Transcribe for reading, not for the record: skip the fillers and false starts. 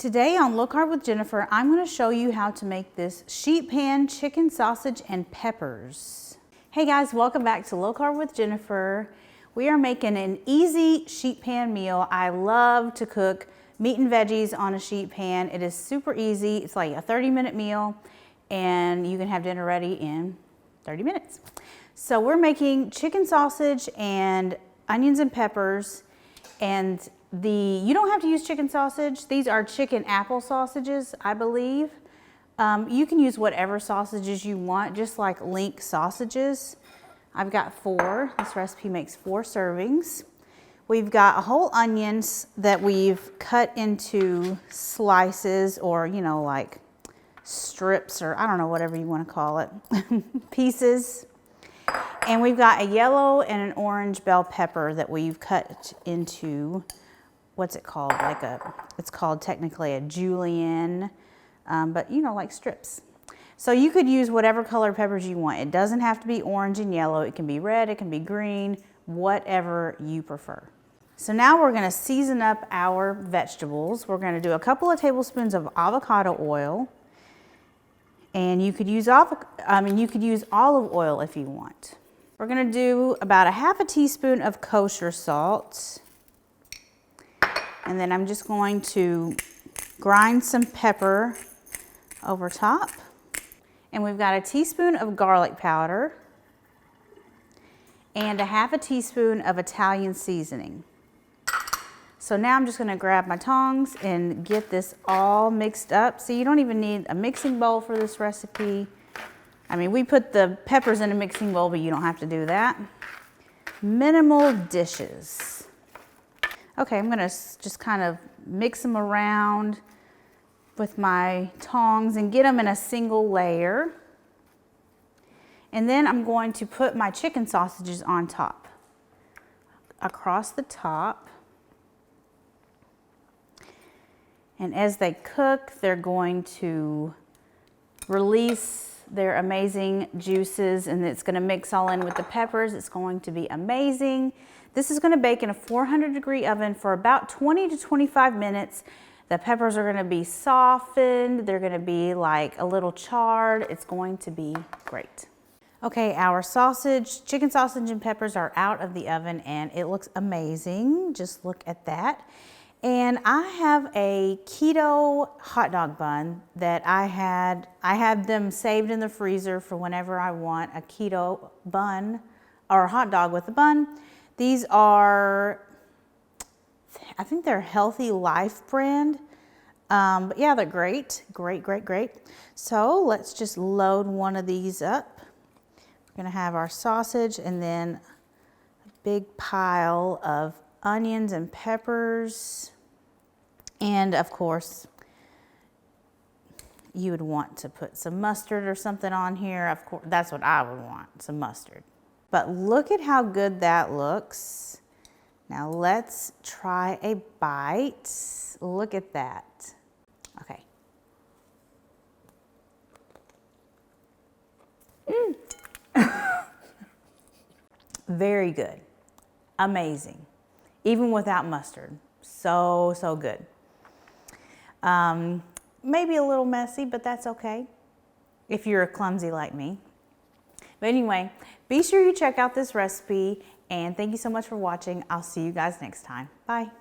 Today on Low Carb with Jennifer, I'm going to show you how to make this sheet pan chicken sausage and peppers. Hey guys, welcome back to Low Carb with Jennifer. We are making an easy sheet pan meal. I love to cook meat and veggies on a sheet pan. It is super easy. It's like a 30-minute meal and you can have dinner ready in 30 minutes. So we're making chicken sausage and onions and peppers, and you don't have to use chicken sausage. These are chicken apple sausages, I believe. You can use whatever sausages you want, just like link sausages. I've got 4. This recipe makes 4 servings. We've got whole onions that we've cut into slices, or like strips, or I don't know, whatever you want to call it, pieces. And we've got a yellow and an orange bell pepper that we've cut into, what's it called? It's called technically a julienne, but like strips. So you could use whatever color peppers you want. It doesn't have to be orange and yellow. It can be red, it can be green, whatever you prefer. So now we're gonna season up our vegetables. We're gonna do a couple of tablespoons of avocado oil, and you could use olive oil if you want. We're gonna do about a half a teaspoon of kosher salt. And then I'm just going to grind some pepper over top. And we've got a teaspoon of garlic powder and a half a teaspoon of Italian seasoning. So now I'm just gonna grab my tongs and get this all mixed up. So you don't even need a mixing bowl for this recipe. I mean, we put the peppers in a mixing bowl, but you don't have to do that. Minimal dishes. Okay, I'm gonna just kind of mix them around with my tongs and get them in a single layer. And then I'm going to put my chicken sausages on top, across the top. And as they cook, they're going to release their amazing juices, and it's gonna mix all in with the peppers. It's going to be amazing. This is gonna bake in a 400-degree oven for about 20 to 25 minutes. The peppers are gonna be softened. They're gonna be like a little charred. It's going to be great. Okay, our chicken sausage and peppers are out of the oven, and it looks amazing. Just look at that. And I have a keto hot dog bun that I had them saved in the freezer for whenever I want a keto bun or a hot dog with a bun. These are, I think they're Healthy Life brand. But yeah, they're great, great, great, great. So let's just load one of these up. We're gonna have our sausage and then a big pile of onions and peppers. And of course, you would want to put some mustard or something on here. Of course, that's what I would want, some mustard. But look at how good that looks. Now let's try a bite. Look at that. Okay. Very good. Amazing. Even without mustard. So, so good. Maybe a little messy, but that's okay if you're clumsy like me. But anyway, be sure you check out this recipe, and thank you so much for watching. I'll see you guys next time. Bye.